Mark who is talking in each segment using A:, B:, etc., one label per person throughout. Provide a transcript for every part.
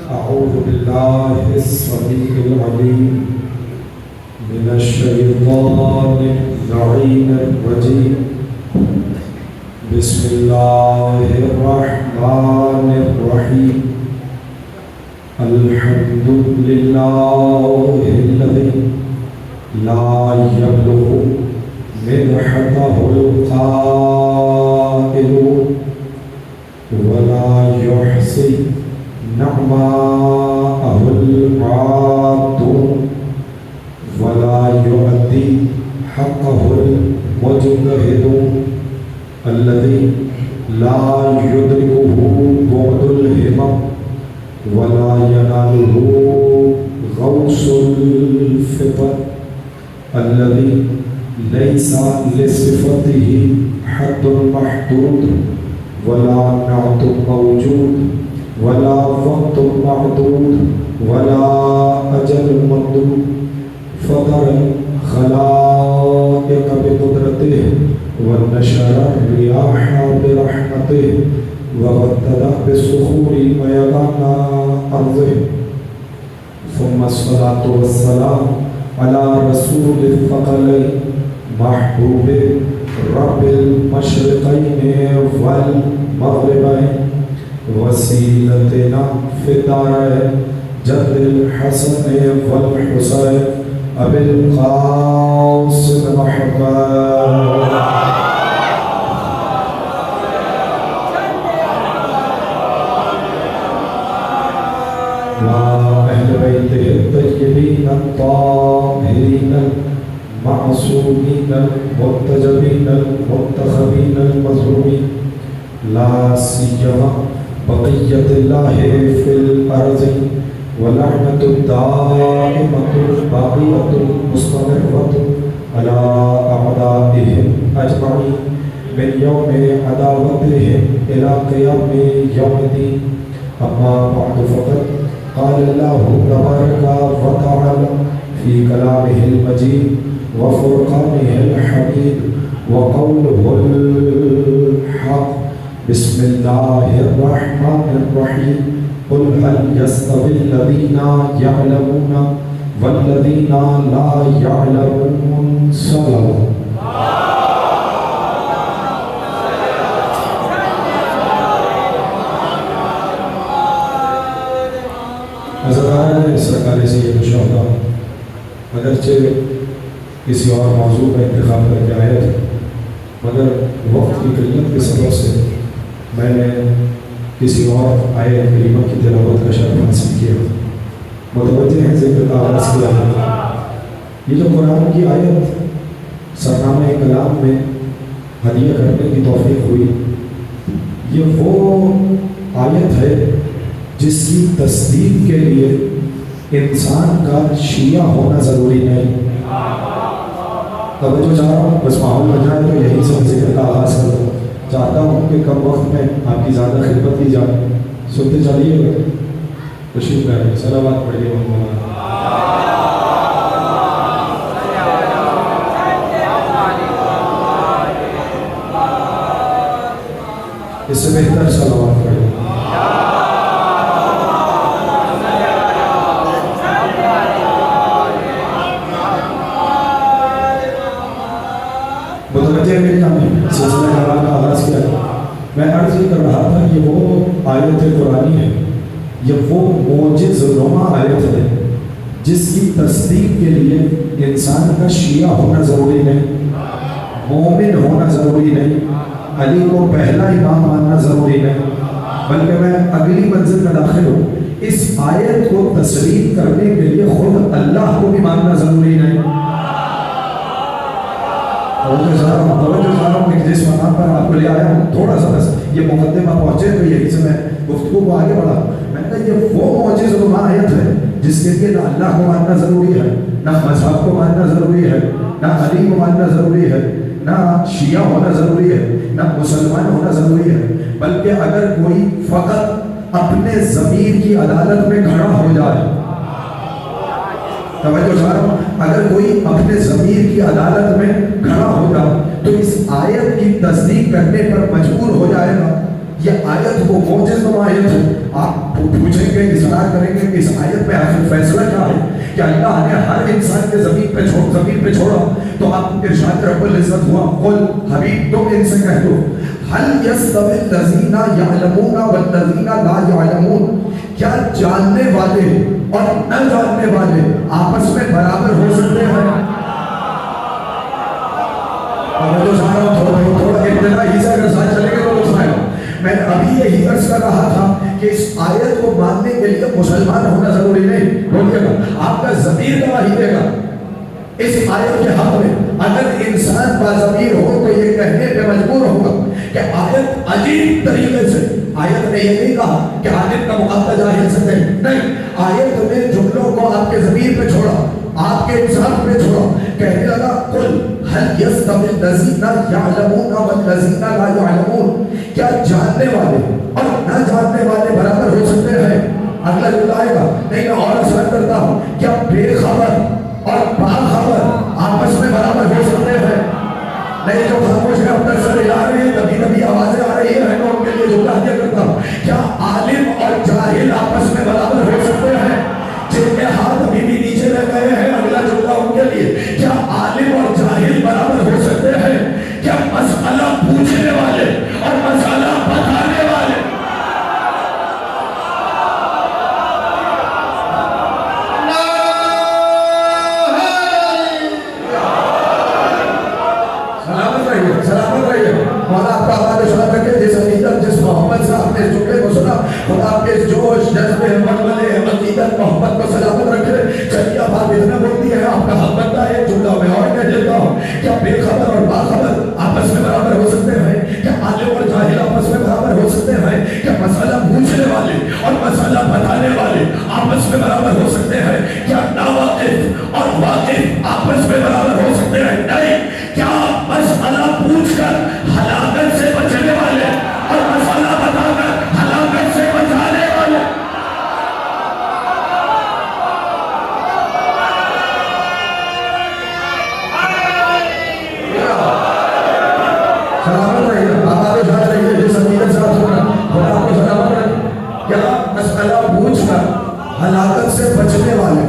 A: أعوذ بالله السميع العليم من الشيطان اللعين الرجيم. بسم الله الرحمن الرحيم. الحمد لله الذي لا يبلغ مدحته القائلون ولا يحصي نعماءه العادون ولا يؤدي حقه المجتهدون الذي لا يدركه بعد الهمم ولا يناله غوص الفطر الذي ليس لصفته حد محدود ولا نعت موجود ولا وقت معدود ولا أجل ممدود فطر الخلائق بقدرته ونشر الرياح برحمته وغدد بالصخور ميدان أرضه ثم الصلاة والسلام على رسول الثقلين محبوب رب المشرقين والمغربين وسيلتنا في الدارين جد الحسن والحسين أبي القاسم محمد وأهل بيته الطيبين الطاهرين المعصومين المنتجبين المنتخبين المظلومين لا سيما بقية الله في الأرض ولعنة الدائمة الباقية المستمرة على أعدائهم أجمعين من يوم عداوتهم إلى قيام يوم الدين. أما بعد فقد قال الله تبارك وتعالى في كلامه المجيد وفرقانه الحميد وقوله الحق. بسم الله الرحمن الرحيم. قل هل يستوي الذين يعلمون والذين لا يعلمون. صلوات. حضرات سرکار سید الشہداء اگرچہ کسی اور موضوع کا انتخاب کر کے آئے تھے مگر وقت کی قلت کے سبب سے میں نے کسی اور آیت کریمہ کی تلاوت کا شرف حاصل کیا. متوجہ ہیں ذکر کا آغاز کیا ہے. یہ جو قرآن کی آیت سرنامہ کلام میں ہدیہ کرنے کی توفیق ہوئی، یہ وہ آیت ہے جس کی تصدیق کے لیے انسان کا شیعہ ہونا ضروری نہیں. توجہ چاہ رہا ہوں، بس ماحول بن جائے تو یہی سے ذکر کا آغاز کر دوں. چاہتا ہوں کہ کم وقت میں آپ کی زیادہ خدمت کی جائے. سنتے چلیے گا. تشریف لائیے. صلوات پڑھیے. اس سے بہتر صلوات پڑھیے. سلسلہ کلام کا آغاز کیا. میں عرض یہ کر رہا تھا یہ وہ آیت قرآنی ہے، یہ وہ معجز نما آیت ہے جس کی تصدیق کے لیے انسان کا شیعہ ہونا ضروری نہیں، مومن ہونا ضروری نہیں، علی کو پہلا امام ماننا ضروری نہیں، بلکہ میں اگلی منزل میں داخل ہوں. اس آیت کو تسلیم کرنے کے لیے خود اللہ کو بھی ماننا ضروری نہیں. جس مقام پر آپ کو لے آیا ہوں تھوڑا سا بس یہ مقدمہ پہنچے تو یہی سے میں گفتگو کو آگے بڑھا. میں نے کہا یہ وہ معجز نما آیت ہے جس کے لیے نہ اللہ کو ماننا ضروری ہے، نہ مذہب کو ماننا ضروری ہے، نہ علی کو ماننا ضروری ہے، نہ شیعہ ہونا ضروری ہے، نہ مسلمان ہونا ضروری ہے، بلکہ اگر کوئی فقط اپنے ضمیر کی عدالت میں کھڑا ہو جائے، توجہ سارا، اگر کوئی اپنے ضمیر کی عدالت میں کھڑا ہوگا تو اس آیت کی تصدیق کرنے پر مجبور ہو جائے گا
B: یہ آیت وہ موجز نما آیت ہے. آپ پوچھیں گے اصرار کریں گے کہ اس آیت میں آخر فیصلہ کیا ہے کہ اللہ نے ہر انسان کے زمین پہ چھوڑا. تو آپ ارشاد رب العزت ہوا قل حبیب تم ان سے کہہ دو هل يستوي الذين يعلمون والذين لا يعلمون کیا جاننے والے اور نہ جاننے والے آپس میں برابر ہو سکتے ہیں؟ میں تو سارا تھوڑا ابتدائی سے اگر ساتھ چلیں گے تو سنائیں. میں ابھی یہی عرض کر رہا تھا کہ اس آیت کو ماننے کے لیے مسلمان ہونا ضروری نہیں. بولیے گا آپ کا ضمیر گواہی دے گا اس آیت کے حق میں. اگر انسان باضمیر ہو تو یہ کہنے پہ مجبور ہوگا کہ آیت عجیب طریقے سے, آیت نے یہ نہیں کہا کہ عالم کا مقابلہ جاہل سے نہیں, آیت نے جملوں کو آپ کے ضمیر پہ چھوڑا, آپ کے انسان پہ چھوڑا. کہنے لگا قل هل يستوي الذين يعلمون والذين لا يعلمون کیا جاننے والے اور نہ جاننے والے برابر ہو سکتے ہیں؟ اگلا جملہ آئے گا نہیں. میں اور سوال کرتا ہوں کیا بے خبر اور باخبر آپس میں برابر ہو سکتے ہیں؟ نہیں. جو خاموش ہے اب تک سر ہلا رہے ہیں, کبھی کبھی آوازیں آ رہی ہیں, میں ان کے لیے جملہ دیا کرتا ہوں کیا عالم اور جاہل آپس میں برابر ہو سکتے ہیں؟ جن کے ہاتھ ابھی بھی نیچے رہ گئے ہیں اگلا جملہ ان کے لیے کیا عالم اور جاہل برابر ہو سکتے ہیں؟ کیا مسئلہ پوچھنے والے اور مسئلہ بتانے والے سلامت رہیے. مولا آپ کا آباد شرط رکھے. جس عقیدت جس محبت سے آپ نے اس جملے کو سنا, خدا آپ کے اس جوش جذبے مغلے عقیدت محبت کو سلامت رکھے. چلیے بات اتنا بولتی ہے آپ کا حق بنتا ہے. جملہ میں اور کہہ دیتا ہوں کیا بے خبر اور باخبر آپس میں برابر ہو سکتے ہیں؟ کیا عالم اور جاہل آپس میں برابر ہو سکتے ہیں؟ کیا مسئلہ پوچھنے والے اور مسئلہ بتانے والے آپس میں برابر ہو سکتے ہیں؟ کیا ناواقف اور واقف آپس میں برابر ہو سکتے ہیں؟ نہیں. کیا مسئلہ پوچھ کر ہلاکت سے بچنے والے اور مسئلہ بتا کر ہلاکت سے بچانے والے سلامت رہیے. آباد جا رہی ہے جس عقیدت سے آپ سنا خدا آپ کو سلامت رہے. کیا مسئلہ پوچھ کر ہلاکت سے بچنے والے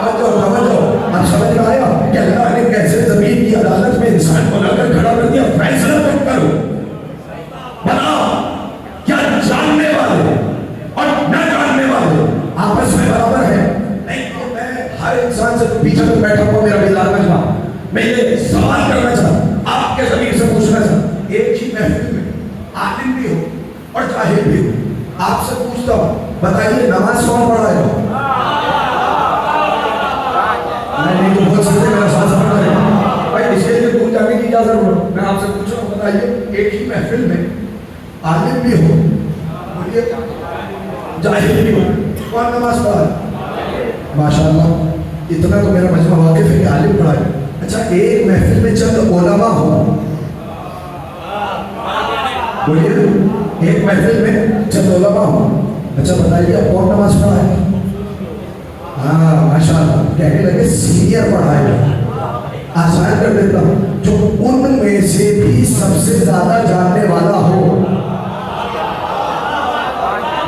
B: آپ سمجھ میں آیا کہ اللہ نے کیسے زمین کی عدالت میں انسان کو لا کر کھڑا کر دیا. فیصلہ تم کرو بنا کیا جاننے والے اور نہ جاننے والے آپس میں برابر ہیں؟ نہیں. تو میں ہر انسان سے پیچھے تک بیٹھا ہوں میرا بیدار مجمع, میں یہ سوال کرنا چاہتا آپ کے ضمیر سے پوچھنا چاہتا. ایک ہی محفل میں عالم بھی ہو اور جاہل بھی ہو, آپ سے پوچھتا ہوں بتائیے نماز کون پڑھائے گا؟ نہیں تو بہت سکتے میرا ساتھ سمجھ رہے ہیں بھائی, اس کے لیے دور جانے کی کیا ضرورت ہے؟ میں آپ سے پوچھ رہا ہوں بتائیے ایک ہی محفل میں عالم بھی ہو بولیے جاہل بھی ہو, کون نماز پڑھائے؟ ماشاءاللہ اتنا تو میرا مجمع واقف ہے کہ عالم پڑھائے. اچھا ایک محفل میں چند علماء ہو بولیے ایک محفل میں چند علماء ہو, اچھا بتائیے اب کون نماز پڑھائے؟ ہاں ماشاءاللہ کہنے لگے سینئر پڑھائے گا. آسان کر دیتا ہوں جو ان میں سے بھی سب سے زیادہ جاننے والا ہو.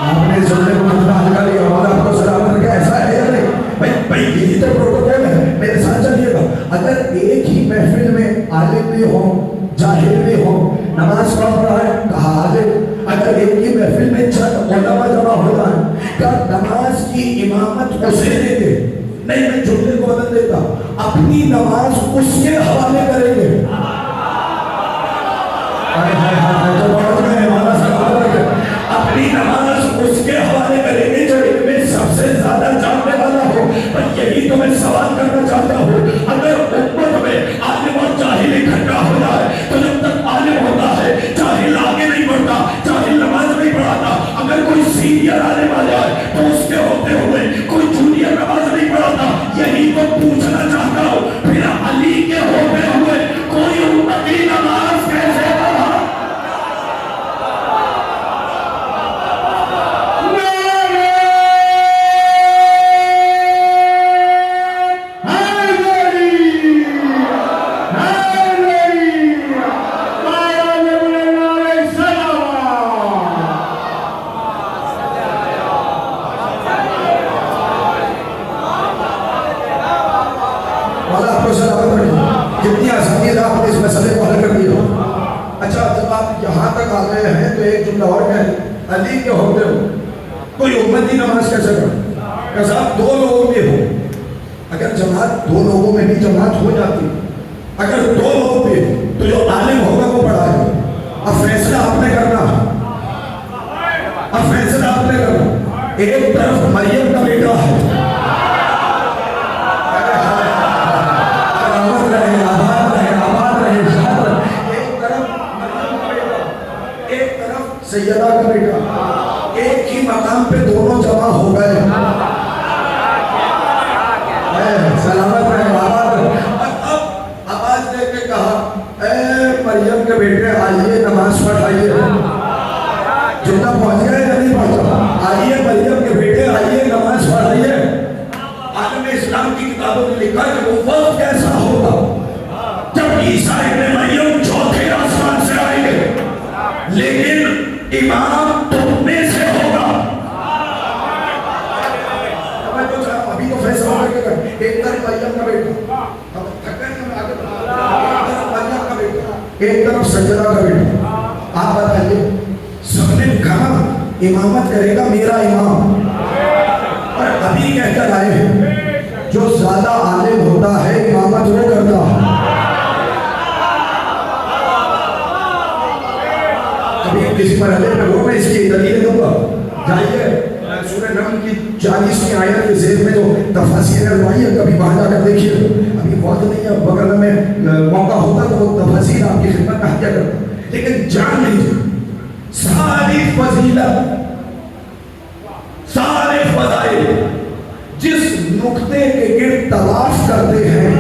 B: آپ نے جملے کو کتنا ہلکا لیا, مولا آپ کو سلامت رکھے. ایسا ہے یا نہیں بھائی یہی تو پروٹوکول ہے, میرے ساتھ چلیے گا. اگر ایک ہی محفل میں عالم بھی ہو جاہل بھی ہو, نماز کون پڑھائے؟ کہا عالم. اگر ایک ہی محفل میں چند علماء جمع ہو جائیں کیا نماز کی امامت اسے دیں گے؟ نہیں. میں جملے کو بدل دیتا ہوں, اپنی نماز اس کے حوالے کریں گے. اپنی نماز اس کے حوالے کریں گے جو ان میں سب سے زیادہ جاننے والا ہو. پر یہی تو میں سوال کرنا چاہتا ہوں, اگر امت میں عالم اور جاہل اکٹھا ہو جائے تو جب تک عالم ہوتا ہے جاہل آگے نہیں بڑھتا, جاہل نماز نہیں پڑھاتا. اگر کوئی سینئر عالم آ جائے تو اس کے ہوتے ہوئے کوئی جونیئر نماز نہیں پڑھاتا. یہی تو پوچھنا چاہتا ہوں, پھر علی کے ہوتے ہوئے کوئی امتی نماز کیسے پڑھا؟ آ گئے ہیں تو ایک جملہ اور کہہ دیں، علی کے ہوتے ہو کوئی امتی نماز کیسے کرے؟ کہ صاحب دو لوگوں میں ہو، اگر جماعت دو لوگوں میں بھی جماعت ہو جاتی، اگر دو لوگ بھی ہو تو جو عالم ہوگا وہ پڑھائے گا۔ اب فیصلہ آپ نے کرنا ہے، اب فیصلہ آپ نے کرنا۔ ایک طرف مریم کا بیٹا ہے، آباد رہے، آباد رہے، آباد رہے، شاد رہے۔ ایک طرف مریم کا بیٹا، ایک طرف سیدہ کا بیٹا، ایک ہی مقام پہ دونوں جمع ہو گئے۔ سلامت رہے، آباد رہے۔ اور اب آواز دے کے کہا، اے مریم کے بیٹے آئیے نماز پڑھائیے۔ جملہ پہنچ گیا یا نہیں پہنچا؟ آئیے مریم کے بیٹے آئیے نماز پڑھائیے۔ عالم اسلام کی کتابوں نے لکھا کہ وہ وقت کیسا ہوگا جب عیسیٰ ابن مریم چوتھے آسمان سے آئیں گے، لیکن امام تم میں سے ہوگا۔ ابھی تو فیصلہ ہو گیا، ایک طرف مریم کا بیٹا، ایک طرف سجدہ کا بیٹا۔ آپ بتائیے سب نے کہا امامت کرے گا میرا امام، اور ابھی کہہ کر آئے ہیں جو زیادہ عالم ہوتا ہے امامت وہ کرتا ہے۔ کبھی کسی مرحلے پہ وہ میں اس کی دلیل دوں گا، جائیے سورہ نمل کی 40ویں آیت کے ذیل میں جو تفاسیر روائی ہے کبھی وہاں جا کر دیکھیے۔ ابھی وقت نہیں ہے، اگر میں موقع ہوتا تو وہ تفاسیر آپ کی خدمت میں حاضر کرتا، لیکن جان لیجیے ساری فضیلت، سارے فضائل جس نقطے کے گرد طواف کرتے ہیں،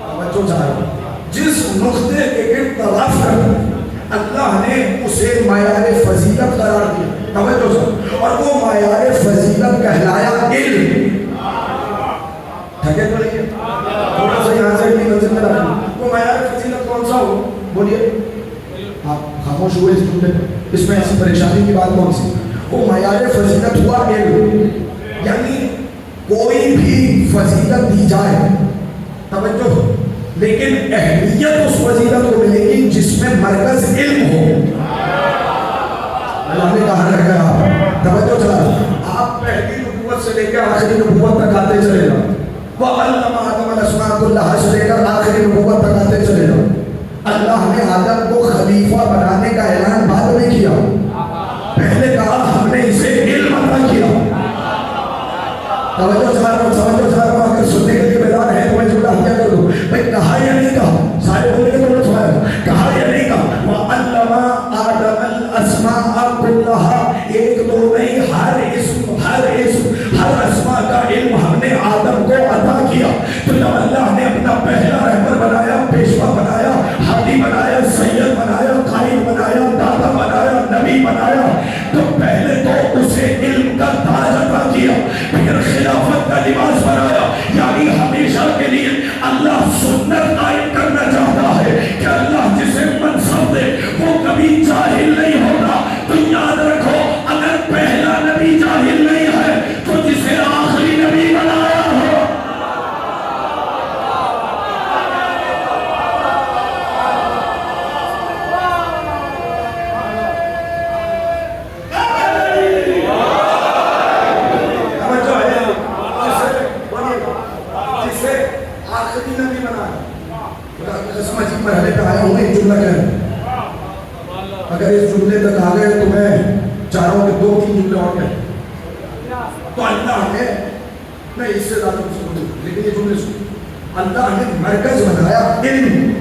B: توجہ چاہیے، جس نقطے کے گرد طواف کرتے ہیں اللہ نے اسے معیار فضیلت قرار دیا۔ توجہ چاہیے، اور وہ معیار فضیلت کہلایا علم۔ تھکے تو نہیں ہے؟ تھوڑا سا یہاں سے اپنی نظر میں رکھیں، وہ معیار فضیلت کون سا ہو؟ بولیے، آپ خاموش ہوئے اس جملے پر، اس میں ایسی پریشانی کی بات کون سی؟ وہ معیار فضیلت ہوا علم، یعنی کوئی بھی فضیلت دی جائے، توجہ، لیکن اہمیت اس فضیلت کو ملے گی جس میں مرکز علم ہو۔ اللہ نے کہا رہ گیا، توجہ چلا، آپ پہلی نبوت سے لے کے آخری نبوت تک آتے چلے گا، وَعَلَّمَ آدَمَ الْأَسْمَاءَ كُلَّهَا سے لے کر آخری نبوت تک آتے چلے گا۔ اللہ نے آدم کو خلیفہ بنانے کا اعلان بعد میں کیا، پہلے کہا ہم نے اسے علم عطا کیا۔ توجہ سارا اگر سننے کے لیے بیدار ہے تو میں جملہ حجہ کر دوں، بھئی کہا یا نہیں کہا؟ سارے بولنے کے تو سوائے کہا یا نہیں کہا؟ وَعَلَّمَ آدَمَ الْأَسْمَاءَ كُلَّهَا، ایک دو نہیں، ہر اسماء کا علم ہم نے آدم کو عطا کیا۔ تو جب اللہ نے اپنا پہلا رہبر بنایا، پیشوا بنایا، ہادی بنایا، سید بنایا، قائد بنایا، داتا بنایا، نبی بنایا، تو پہلے تو اسے علم کا تاج عطا کیا، پھر خلافت کا لباس بنایا، یعنی ہمیشہ کے لیے اللہ سنت قائم کرنا چاہتا ہے کہ اللہ جسے منصب دے وہ کبھی جاہل نہیں ہوتا۔ تو یاد رکھو اگر پہلا نبی جاہل نہیں ہے تو جسے آخری نبی بنایا ہو، مرحلے پہ آیا ہوں، ایک جملہ کہہ رہا ہوں، اگر اس جملے تک آ گئے تو میں چاہ رہا ہوں کہ 2-3 جملے اور کہیں۔ تو اللہ نے، میں اس سے زیادہ کچھ سمجھوں لیکن یہ جملے سن، اللہ نے مرکز بنایا علم۔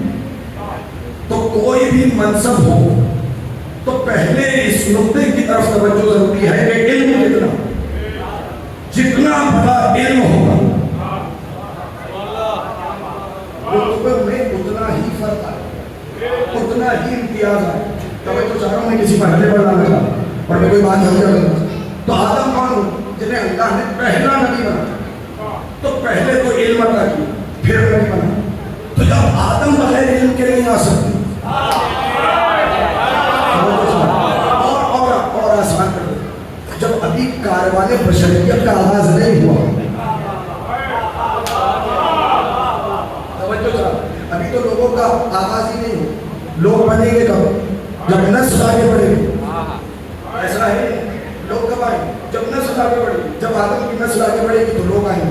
B: تو کوئی بھی منصب ہو تو پہلے اس نقطے کی طرف توجہ ضروری ہے کہ علم جتنا بڑا علم ہوگا رتبے میں اتنا ہی فرق آئے، اتنا ہی امتیاز آئے۔ توجہ چاہ رہا ہوں، میں کسی مرحلے پر لانا چاہتا ہوں اور میں کوئی بات نہیں کرنا۔ تو آدم کون ہو جنہیں اللہ نے پہلا نبی بنایا؟ تو پہلے تو علم عطا کیا، پھر نبی بنا۔ تو جب آدم بغیر علم کے نہیں آ سکتے، اور آسان کر دیں، جب ابھی کاروان بشریت کا آغاز نہیں ہوا، ابھی تو لوگوں کا آغاز ہی نہیں ہو، لوگ بنیں گے کب؟ جب نسل آگے بڑھے گی، ایسا ہے لوگ کب آئیں گے؟ جب نسل آگے بڑھے گی، جب آدم کی نسل آگے بڑھے گی تو لوگ آئیں گے۔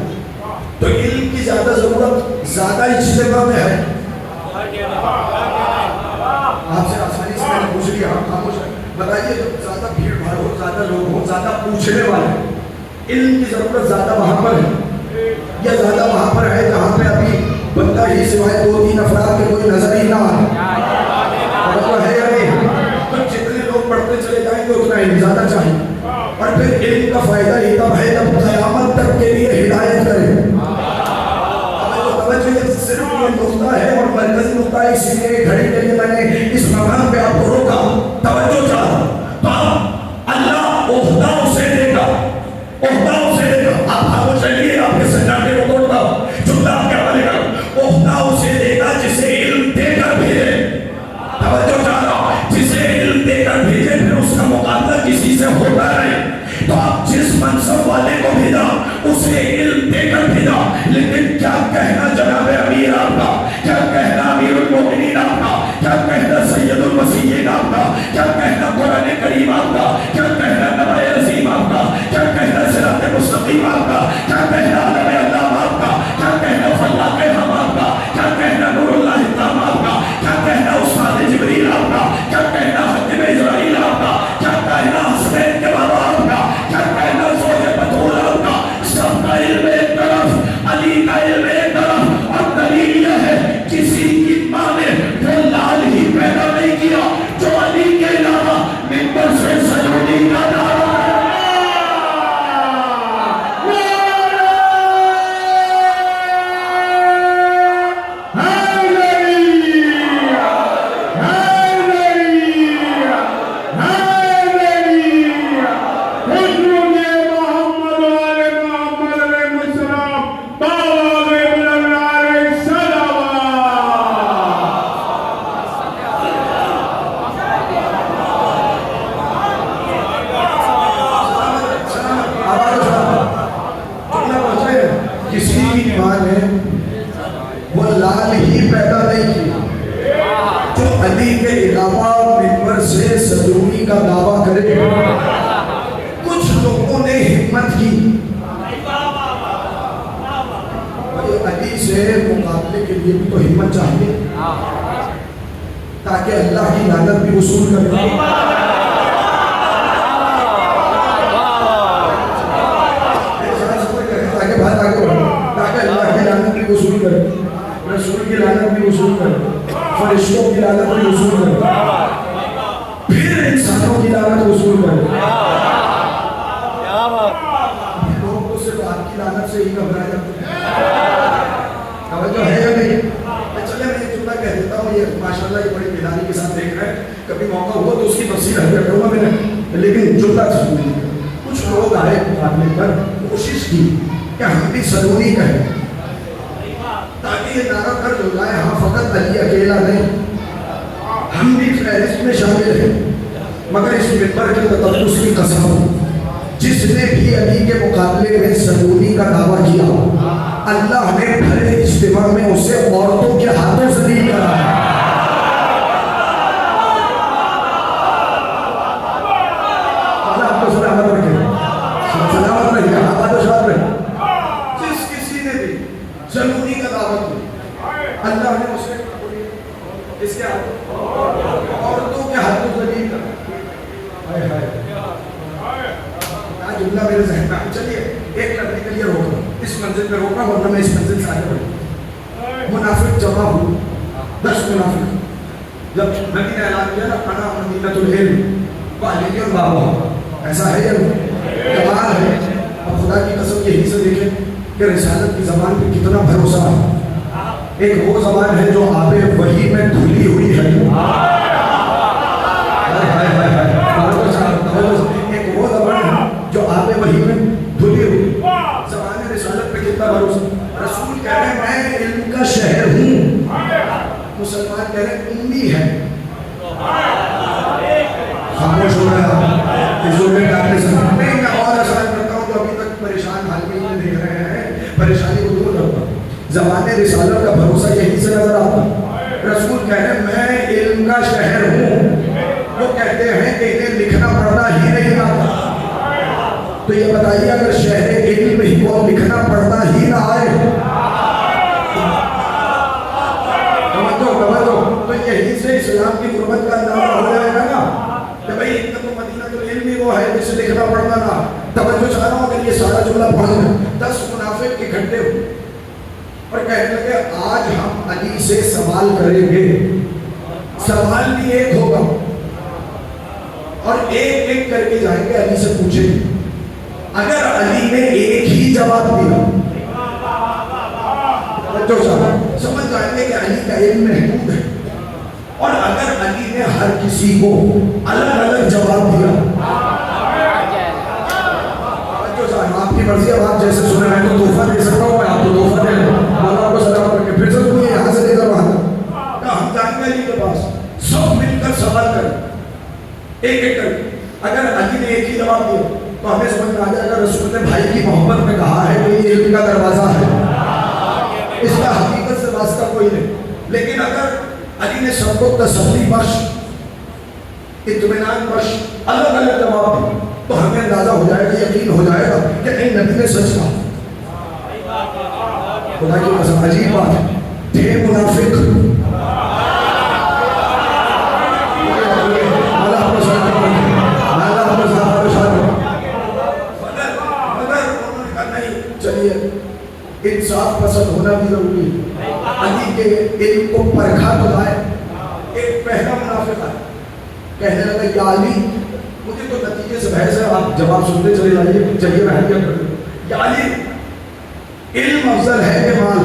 B: تو علم کی زیادہ ضرورت زیادہ اجتماع میں ہے۔ آپ سے آسانی سے میں نے پوچھ لیا، آپ خاموش ہیں، بتائیے جب زیادہ بھیڑ بھاڑ ہو، زیادہ لوگ ہوں، زیادہ پوچھنے والے، علم کی ضرورت زیادہ وہاں پر ہے یا زیادہ وہاں پر ہے جہاں پہ ابھی بندہ ہی سوائے 2-3 افراد کے کوئی نظر ہی نہ آئے؟ توجہ ہے یا نہیں؟ تو جتنے لوگ پڑھتے چلے جائیں گے اتنا علم زیادہ چاہیے، اور پھر علم کا فائدہ ہی تب ہے جب قیامت تک کے لیے ہدایت کرے۔ توجہ یہ صرف یہ نقطہ ہے اور مرکزی نقطہ ہے، اسی لیے گھڑی کے لیے میں نے اس مقام پہ آپ کو روکا، توجہ چاہتا تو اللہ عہدہ اسے دے گا، عہدہ اسے دے گا۔ آپ خاموش رہیے، آپ کے سجادے کو توڑتا ہوں، جملہ آپ کے حوالے کرو، عہدہ اسے دے گا جسے علم دے کر بھیجے۔ توجہ چاہتا ہوں، جسے علم دے کر بھیجے پھر اس کا مقابلہ کسی سے ہوتا نہیں۔ تو آپ جس منصب والے کو بھیجا اسے علم دے کر بھیجا، لیکن کیا کہنا جناب امیر آپ کا، کیا کہنا امیر المومنین آپ کا، کیا کہنا سید المسیحین آپ کا، کیا کہنا قرآن کریم آپ کا، کیا کہنا نبی عظیم آپ کا، کیا کہنا صراط مستقیم آپ کا، کیا کہنا علم اللہ آپ کا، کیا کہنا فلاح ہم آپ کا، کیا کہنا نور اللہ تام آپ کا، کیا کہنا استاد جبریل آپ کا، کیا کہنا حکیم اسرائیل آپ کا، کیا کہنا حسین کے بابا آپ کا، کیا کہنا زوج بطول آپ کا۔ سب کا علم ایک طرف، علی کا علم ایک طرف، اور دلیل یہ ہے کسی کی ماں نے وہ لال ہی پیدا نہیں کیا جو علی کے علاوہ ممبر سے سجودی کا دعویٰ تاکہ اللہ کی لعنت بھی وصول کرے۔ تاکہ بات آگے بڑھے، تاکہ اللہ کی لعنت بھی وصول کرے، رسول کی لعنت بھی وصول کرے، فرشتوں کی لعنت بھی وصول کرے، پھر انسانوں کی لعنت وصول کرے۔ لوگوں کو صرف آپ کی لعنت سے ہی گھبرایا جاتا ہے۔ توجہ ہے یا نہیں؟ چلے میں ایک جملہ کہہ دیتا ہوں، یہ ماشاءاللہ یہ بڑی بیداری کے ساتھ دیکھ رہے ہیں، کبھی موقع ہوا تو اس کی تفصیل حضرت کروں گا میں نے، لیکن جملہ سنیں۔ کچھ لوگ آئے مقابلے پر، کوشش کی کہ ہم بھی سلونی کہیں تاکہ یہ نعرہ درج ہو جائے، ہاں فقط علی اکیلا نہیں، ہم بھی فہرست میں شامل ہیں۔ مگر اس منبر کے تقدس کی قسم، جس نے بھی علی کے مقابلے میں سلونی کا دعویٰ کیا، اللہ نے بھرے اجتماع میں اسے عورتوں کے ہاتھوں ذلیل کرا ہے۔ اللہ آپ کو سلامت رکھے، سلامت رکھے، آباد و شاد رکھے۔ جس کسی نے بھی سلونی کا دعویٰ کیا، اللہ نے اسے اس کے عورتوں کے ہاتھوں ذلیل کرا ہے۔ جملہ میرے ذہن میں چلیے ایک لڑنے کے لیے روک رہا ہوں، اس منزل پہ روک رہا ہوں، ورنہ میں اس منزل سے آگے بڑھوں۔ منافق جمع ہو، 10 منافق، جب نبی نے اعلان کیا نا انا مدینۃ العلم وعلی بابا، ایسا ہے یا نہیں؟ کمال ہے۔ اب خدا کی قسم یہی سے دیکھیں کہ رسالت کی زبان پہ کتنا بھروسہ ہے۔ ایک وہ زبان ہے جو آب وحی میں دھلی ہوئی ہے، ایک وہ زبان ہے جو آپ وحی میں دھلی ہوئی، زبان رسالت پہ کتنا بھروسہ۔ رسول کہہ رہے ہیں میں علم کا شہر ہوں، مسلمان کہہ رہے ہیں امی ہے۔ خاموش ہو رہا ہے اس زور میں ڈاکنے سے میں اور آسان کرتا ہوں جو ابھی تک پریشان حال میں ہی دیکھ رہے ہیں، پریشانی کو دور کرتا ہوں۔ زبان رسالت کا بھروسہ یہی سے نظر آتا ہے۔ رسول کہہ رہے ہیں میں علم کا شہر ہوں، کہتے ہیں کہ انہیں لکھنا پڑھنا ہی نہیں آتا. تو یہ بتائیے اگر شہر علم ہی کو لکھنا پڑھنا ہی نہ آئے تو یہی سے اسلام کی غربت کا اندازہ ہو جائے گا نا کہ بھئی اتنا تو مدینہ تو علم ہی وہ ہے جسے لکھنا پڑھنا نہ. توجہ چاہ رہا ہوں اگر یہ سارا جملہ پڑھ لیں 10 منافق اکٹھے ہوئے اور کہنے لگے آج ہم علی سے سوال کریں گے. سوال بھی ایک ہوگا اور ایک ایک کر کے جائیں گے علی سے پوچھیں گے. اگر علی نے ایک ہی جواب دیا تو سمجھ جائیں گے کہ علی کا علم محدود ہے. اور اگر علی نے ہر کسی کو الگ الگ جواب دیا آپ کی مرضی. اب آپ جیسے سنے میں تو تحفہ دے سکتا ہوں, میں آپ کو تحفہ دے لوں اللہ کو سلام کر کے پھر سے تمہیں یہاں سے لے کر وہاں ہم جائیں گے علی کے پاس سب مل کر سوال کریں ایک ایک کر. اگر علی نے ایک ہی جواب دیا تو ہمیں سمجھ میں آ جائے گا رسول نے بھائی کی محبت میں کہا ہے کہ یہ علم کا دروازہ ہے, اس کا حقیقت سے واسطہ کوئی نہیں. لیکن اگر علی نے سب کو تسلی بخش اطمینان بخش الگ الگ جواب دی تو ہمیں اندازہ ہو جائے گا, یقین ہو جائے گا کہ نہیں نبی نے سچ کہا. خدا کی قسم عجیب بات ہے. تھے منافق انصاف پسند ہونا بھی ضروری ہے. علی کے علم کو پرکھا تو لائے. ایک پہلا منافق ہے کہنے لگا یا علی, مجھے تو نتیجے سے بحث ہے, آپ جواب سنتے چلے جائیے, چلیے بحث کیا کریں. یا علی علم افضل ہے کہ مال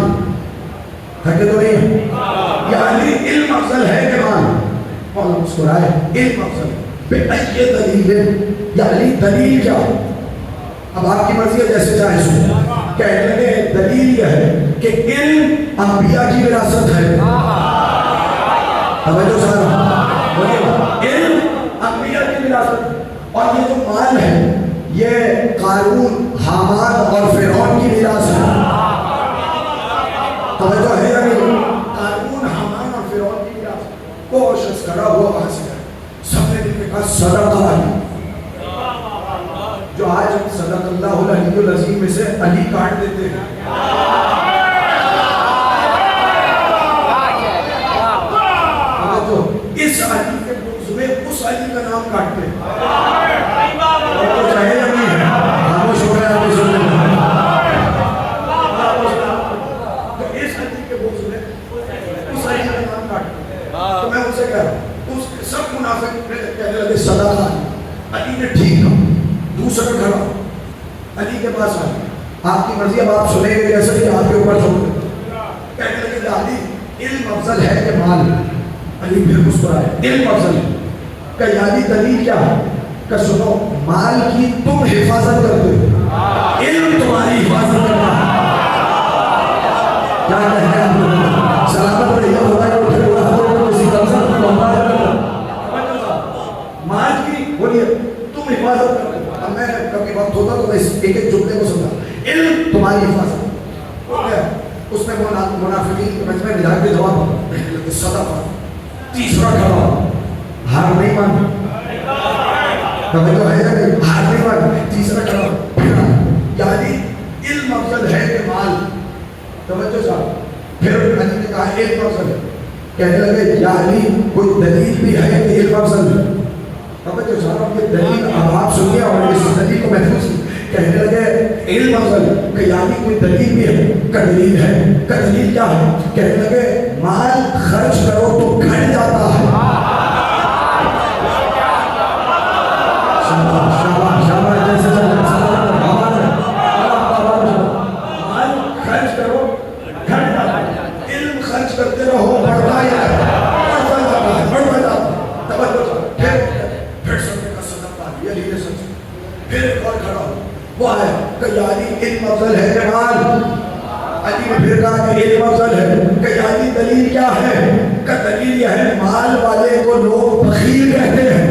B: ہے کہ تو نہیں؟ یا علی علم افضل ہے کہ مال؟ مولا مسکرائے علم افضل بے ای دلیل. یا علی دلیل کیا؟ اب آپ کی مرضی ہے جیسے چاہے سنیں. کہنے لگے دلیل یہ ہے کہ علم انبیاء کی وراثت ہے. توجہ سارا علم انبیاء کی وراثت, اور یہ جو مال ہے یہ قارون حامان اور فرعون کی وراثت ہے. توجہ ہے یا نہیں؟ قارون حامان اور فرعون کی وراثت. کوشش کرا ہوا وہاں سے سب نے کہا صدقہ علی. جو آج ہم صدق اللہ العلی العظیم میں سے علی کاٹ دیتے ہیں. اس علی کے بغض میں اس علی کا نام کاٹتے ہیں. تو چاہے یا نہیں ہے خاموش ہو گیا آپ سننے میں. تو اس علی کے بغض میں اس علی کا نام کاٹتے ہیں. تو میں ان سے کہہ رہا ہوں سب منافق کہنے لگے صدق علی نے ٹھیک کہا. دوسرا کھڑا علی کے پاس آئے, آپ کی مرضی اب آپ سنیں گے جیسے کہ آپ کے اوپر چھوڑ دیں. کہنے لگے علی علم افضل ہے کہ مال؟ علی پھر مسکرائے علم افضل ہے. کہ علی دلیل کیا ہے؟ کہ سنو مال کی تم حفاظت کرتے ہو, علم تمہاری حفاظت کرنا ہے. کیا کہتے ہیں آپ لوگ سلامت رہیے ہوتا ہے اٹھے ہوا کسی کنسر میں محتاج کرتا مال کی بولیے تم حفاظت کرتے. میں کبھی وقت ہوتا تو میں ایک ایک جملے کو سمجھا. علم تمہاری حفاظت ہو گیا. اس نے منافقین کے مجمع میں جا کے جواب صدقہ. تیسرا کھڑا ہار نہیں مانتا. توجہ ہے یا نہیں؟ ہار نہیں مانتا. تیسرا کھڑا یعنی علم افضل ہے کہ مال؟ توجہ صاحب. پھر علی نے کہا علم افضل ہے. کہنے لگے یا علی کوئی دلیل بھی ہے کہ علم افضل ہے؟ توجہ صاحب یہ دلیل اب آپ سنیے اور اس دلیل کو محفوظ کہنے لگے علم افضل کہ یعنی کوئی دلیل بھی ہے. کا دلیل ہے. کا دلیل کیا ہے؟ کہنے لگے مال خرچ کرو تو گھٹ جاتا ہے. شاباش شاباش شاباش جیسے مال خرچ کرو گھٹ جاتا ہے. علم خرچ کرتے رہو بڑھتا ہی ہے, بڑھتا جاتا ہے, بڑھتا جاتا ہے. توجہ پھر سب نے کہا صدقہ علی. علی نے سچ. پھر ایک اور کھڑا وہ آیا کہ یعنی علم افضل ہے کہ مال؟ علی نے پھر کہا کہ علم افضل ہے. کہ یعنی دلیل کیا ہے؟ کہ دلیل یہ ہے مال والے کو لوگ بخیل کہتے ہیں.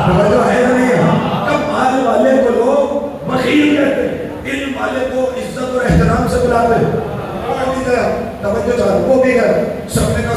B: توجہ ہے یا نہیں ہے؟ کہ مال والے کو لوگ بخیل کہتے ہیں. علم والے کو عزت اور احترام سے بلاتے ہیں. توجہ چاہو وہ بھی ہے. سب نے کہا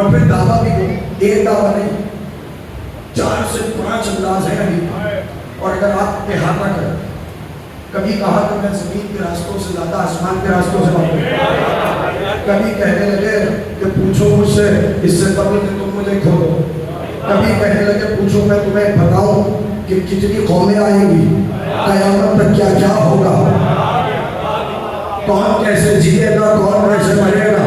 B: اور پھر دعویٰ بھی ایک دعویٰ نہیں، 4 سے 5 انداز ہے ابھی. اور اگر آپ احاطہ کریں، کبھی کہا کہ میں زمین کے راستوں سے زیادہ آسمان کے راستوں سے بات، کبھی کہنے لگے کہ پوچھو مجھ سے اس سے قبل کہ تم مجھے کھولو، کبھی کہنے لگے پوچھو میں تمہیں بتاؤں کہ کتنی قومیں آئیں گی، قیامت تک کیا کیا ہوگا، کون کیسے جیے گا، کون کیسے مرے گا.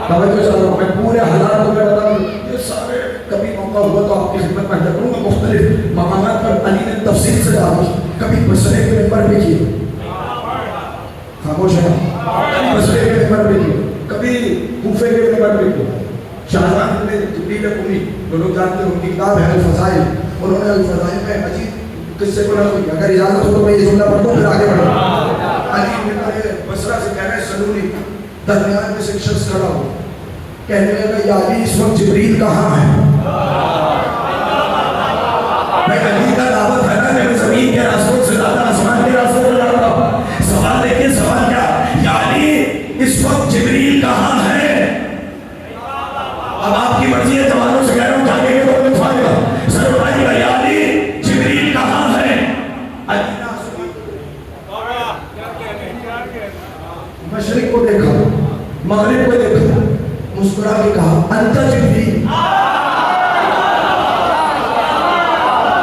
B: توجہ چاہتا ہوں، میں پورے حالات کو میں بتاؤں، یہ سارے کبھی موقع ہوا تو آپ کی خدمت میں کروں گا. مختلف مقامات پر علی نے تفصیل سے کہا، کبھی بصرے کے ممبر پہ کیے، خاموش ہے، کبھی بصرے کے ممبر پہ کیے، کبھی کوفے کے ممبر پہ کیے. شاہجہاں نے جبریل قمی جو لوگ جانتے ہیں ان کی کتاب ہے الفضائل، انہوں نے الفضائل میں عجیب قصے کو نقل کیا. اگر اجازت ہو تو میں یہ جملہ پڑھ دوں پھر آگے بڑھوں. علی بن بصرہ سے کہہ رہے سلونی، درمیان میں سے ایک شخص کھڑا ہو، کہنے لگا یا علی اس وقت جبریل کہاں ہے؟ میں علی کا دعوت ہے نا کہ میں زمین کے راستوں سے زیادہ آسمان کے راستوں سے جاتا ہوں. سوال دیکھیں، سوال کیا، یا علی اس وقت جبریل کہاں ہے؟ اب آپ کی مرضی ہے، جوانوں سے کہہ رہا ہوں جاگے گے تو اٹھائے گا، سر اٹھائے گا، یا علی جبریل کہاں ہے؟ مشرق کو دیکھا، مغرب کو دیکھا، مسکرا کے کہا انت جبریل.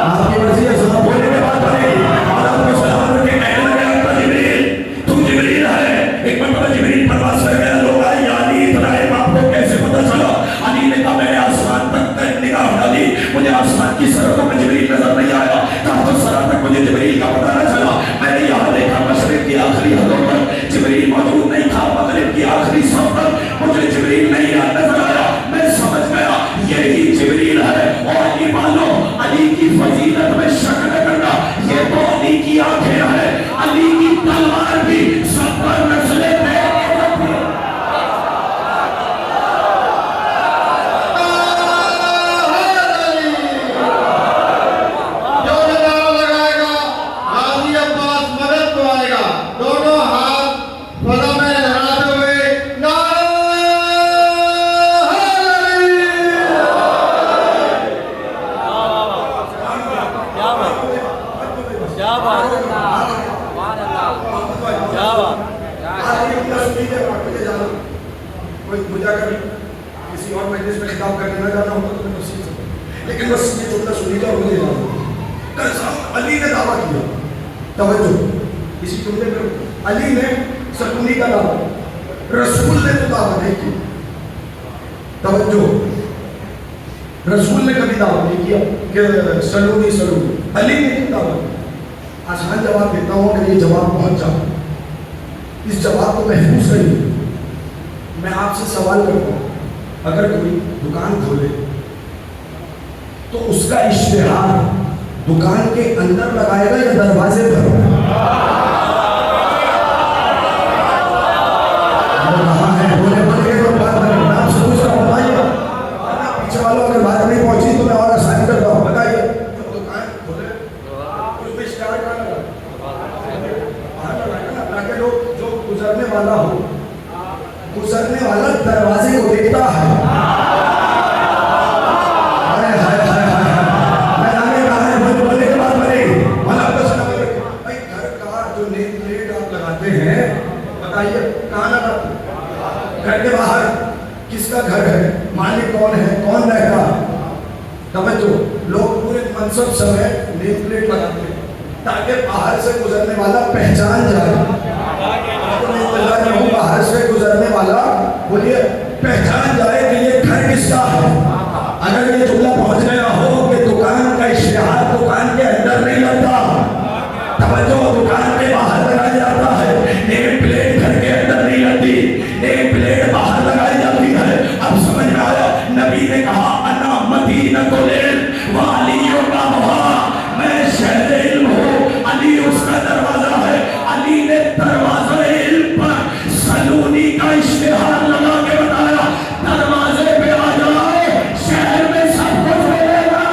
B: آپ کی مرضی ہے، سب بولنے کے بعد پڑھے گی اور آپ کو سلام رکھے کہنے لگے انت جبریل، تم جبریل ہے. ایک مرتبہ جبریل پرواز کر گیا، لوگ آئے یا علی ابراہیم آپ کو کیسے پتہ چلا؟ علی نے کہا میں نے آسمان تک نگاہ ڈالی، مجھے آسمان کی سرحدوں میں جبریل نظر نہیں آیا، تحت الثری تک مجھے جبریل کا پتہ نہ چلا. میں نے یہاں دیکھا مشرق کی آخری حدوں پر جبریل موجود نہیں تھا، مغرب کی آخری صف پر مجھے جبریل نہیں نظر آیا. میں سمجھ گیا یہی جبریل ہے. اور ایمانوں، علی کی فضیلت میں شک نہ کرنا، یہ تو علی کی آنکھیں ہیں، علی کی تلوار بھی سب پر نسلیں پہ کسی اور مجلس میں خطاب کرنے نہ جانا ہوتا تو میں تفصیل سے، لیکن بس یہ جملہ سنی تو مجھے جانا. علی نے دعویٰ کیا، توجہ اسی جملے میں، علی نے سکونی کا دعویٰ، رسول نے تو دعویٰ نہیں کی. توجہ، رسول نے کبھی دعویٰ نہیں کیا کہ سلونی سلونی، علی نے کیوں دعویٰ کیا؟ آسان جواب دیتا ہوں کہ یہ جواب پہنچ جاؤ، اس جواب کو محفوظ کریے. میں آپ سے سوال کرتا ہوں، اگر کوئی دکان کھولے تو اس کا اشتہار دکان کے اندر لگائے گا یا دروازے پر؟ کہاں ہے؟ بولے بولے کے تو بات کریں، میں آپ سے پوچھ رہا ہوں، بتائیے. پیچھے والوں اگر بات نہیں پہنچی تو میں اور آسانی کرتا ہوں، بتائیے. دکان کھولے اس میں اشتہار کہاں لگا؟ باہر لگائے گا نا، تاکہ لوگ جو گزرنے والا ہو، گزرنے والا دروازے کو دیکھتا ہے. میں آگے کہا ہے بولنے کے بعد بنے گی بھائی گھر کا جو نیم پلیٹ آپ لگاتے ہیں، بتائیے کہاں لگاتے ہیں؟ گھر کے باہر. کس کا گھر ہے، مالک کون ہے، کون رہتا ہے؟ توجہ، لوگ پورے منصب سمیت نیم پلیٹ لگاتے ہیں تاکہ باہر سے گزرنے والا پہچان جائے. باہر سے گزرنے والا بولیے پہچان جائے کہ یہ گھر کس کا ہے. اگر یہ جملہ پہنچ گیا ہو کہ دکان کا اشتہار دکان کے اندر نہیں لگتا، توجہ، دکان کے باہر لگایا جاتا ہے، نیم پلیٹ گھر کے اندر نہیں لگتی، نیم پلیٹ باہر لگائی جاتی ہے. اب سمجھ میں آیا، نبی نے کہا انا مدینۃ العلم وعلی بابھا، میں شہر علم ہوں، علی اس کا دروازہ ہے. علی نے دروازہ علم پر سلونی کا اشتہار لگا کے بتایا دروازے پہ آ جاؤ، شہر میں سب کچھ ملے گا.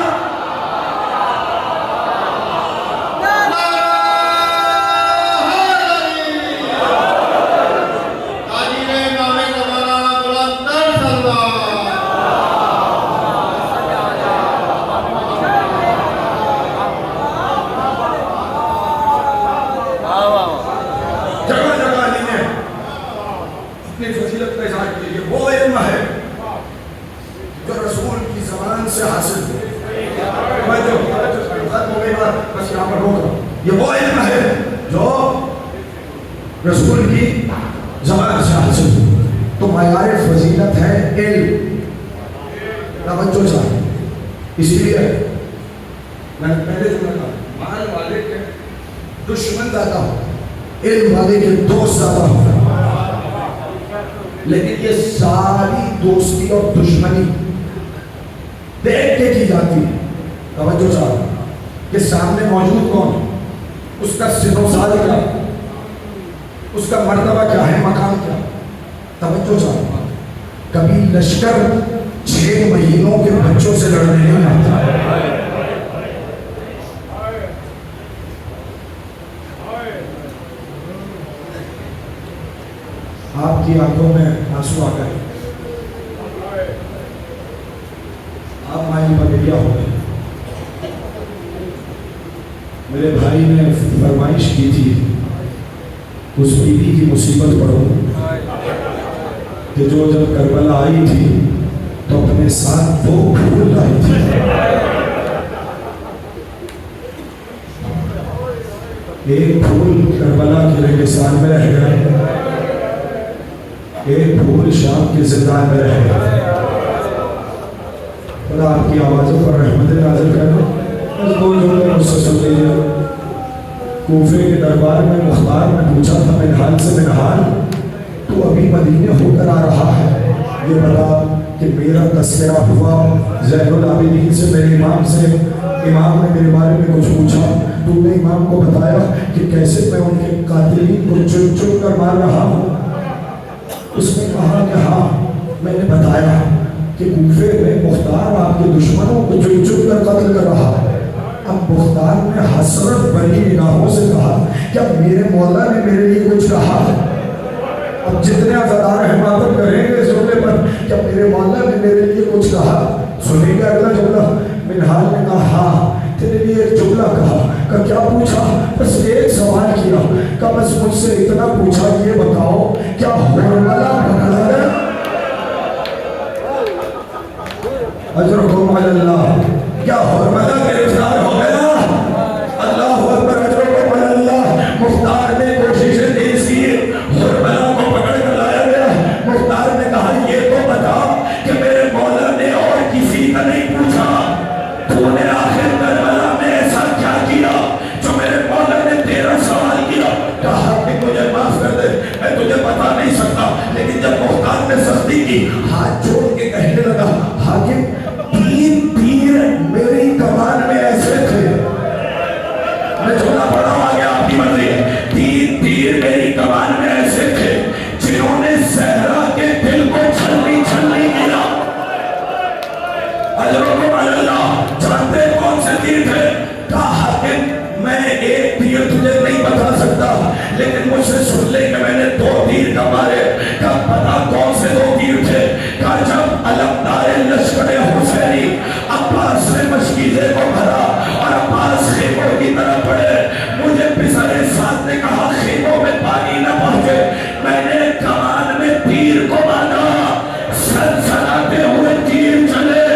B: فضیلت کا اظہار کیجیے. وہ علم ہے جو رسول کی زبان سے حاصل ہو. بس یہاں پر روک رہا. یہ وہ علم ہے جو رسول کی زبان سے حاصل ہو. تو معیار فضیلت ہے علم. توجہ چاہیے. اسی لیے میں نے پہلے جو کہا مال والے کے دشمن زیادہ ہو, علم والے کے دوست زیادہ ہو. لیکن یہ ساری دوستی اور دشمنی دیکھ کے کی جاتی ہے. توجہ چاہیے کہ سامنے موجود کون, اس کا سن و سال کیا, اس کا مرتبہ کیا ہے, مقام کیا. توجہ چاہیے. کبھی لشکر 6 مہینوں کے بچوں سے لڑنے نہیں آتا. آپ کی آنکھوں میں آنسو آ گئے, آپ مائی بگڑیا ہو گئے. میرے بھائی نے فرمائش کی تھی اس بیوی کی مصیبت پڑھو کہ جو جب کربلا آئی تھی تو اپنے ساتھ 2 پھول لائی تھی. ایک پھول کربلا کے ریگستان میں رہ گیا, ایک پھول شام کے زندان میں رہ گیا. خدا آپ کی آوازوں پر رحمت نازل کرنا. بس 2 جملے مجھ سے سن لیجیے. کوفے کے دربار میں مختار نے پوچھا تھا منہال سے, منہال تو ابھی مدینے ہو کر آ رہا ہے, یہ بتا کہ میرا تذکرہ ہوا زین العابدین سے, میرے امام سے. امام نے میرے بارے میں کچھ پوچھا, تو نے امام کو بتایا کہ کیسے میں ان کے قاتلین کو چن چن کر مار رہا ہوں. اس نے کہا کہ ہاں میں نے بتایا کہ کوفے میں مختار آپ کے دشمنوں کو چن چن کر قتل کر رہا ہے. اب مختار نے حسرت بھری نگاہوں سے کہا کہ اب میرے مولا نے میرے لیے کچھ کہا. اب جتنے عزادار حمایت کریں گے اس جملے پر کہ اب میرے مولا نے میرے لیے کچھ کہا. سنیں گے اگلا جملہ. منہال نے کہا ہاں تیرے لیے ایک جملہ کہا. کہ کیا پوچھا؟ بس ایک سوال کیا کہ بس مجھ سے اتنا پوچھا یہ بتاؤ کیا حرملہ پکڑا ہے؟ اجرکم علی اللہ, کیا حرملہ گرفتار ہو گیا؟ اللہ اکبر, اجرکم علی اللہ. مختار نے کوششیں تیز کی, حرملہ کو پکڑ کر لایا گیا. مختار نے کہا یہ تو بتا کہ میرے مولا نے اور کسی کا نہیں پوچھا, تو نے آخر کربلا میں ایسا کیا کیا جو میرے مولا نے تیرا سوال کیا؟ کہا کہ مجھے معاف کر دے, میں تجھے بتا نہیں سکتا. لیکن جب مختار نے سختی کی, ہاتھ جوڑ کے کہنے لگا حاکم 3 تیر میری کمان میں ایسے تھے. میں جھولا پڑا ہوں آگے آپ کی مرضی ہے. 3 تیر میری کمان میں ایسے تھے جنہوں نے صحرا کے دل کو چھلنی چھلنی کیا. اجرکم علی اللہ. جانتے کون سے تیر تھے؟ کہا حاکم میں ایک تیر تجھے نہیں بتا سکتا, لیکن مجھ سے سن لے کہ میں نے 2 تیر کا مارے. کہا پتا کون سے 2 تیر تھے؟ کہا جب علمدار لشکر حسینی عباس نے مشکیزے کو بھرا اور عباس خیموں کی طرف پڑے, مجھے پسرے ساتھ نے کہا خیموں میں پانی نہ پہنچے. میں نے کمان میں تیر کو باندھا, سلسلاتے ہوئے تیر چلے,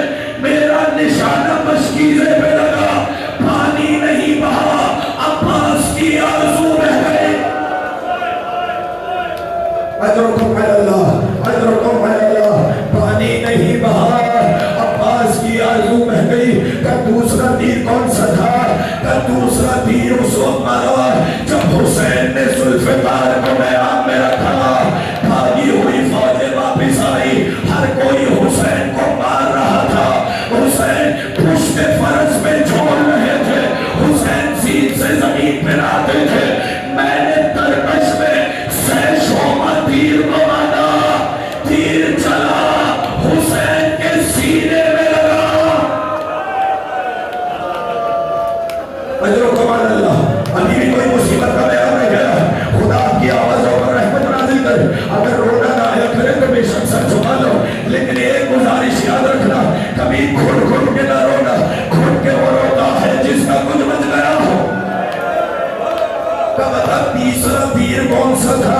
B: میرا نشانہ مشکیزے پہ لگا, پانی نہیں بہا, عباس کی آرزو رہ گئی. اجرکم علی اللہ, اجرکم علی اللہ. پانی نہیں بہا, عباس کی آرزو بہ گئی. کہ دوسرا تیر کون سا تھا؟ کہ دوسرا تیر اس وقت مارا جب حسین نے ذوالفقار کو میدان میں رکھا. بھاگی ہوئی فوجیں واپس آئی, ہر کوئی حسین کو مار رہا تھا. حسین پشت فرس میں جھول رہے تھے, حسین سین سے زمین پہ آتے تھے. میں نے ترکش میں سیشوما تیر کو مارا, تیر چلا حسین کے سینے میں لگا. اجرکم علی اللہ. ابھی بھی کوئی مصیبت کا بیان نہیں گیا. خدا آپ کی آوازوں پر رحمت نازل کرے. اگر رونا نہ آیا کرے تو بے شک سر جھکا لو, لیکن ایک گزارش یاد رکھنا, کبھی کھڑ کھڑ کے نہ رونا. کھڑ کے وہ روتا ہے جس کا کچھ بچ گیا ہو. کب تک تیسرا تیر کون سا تھا؟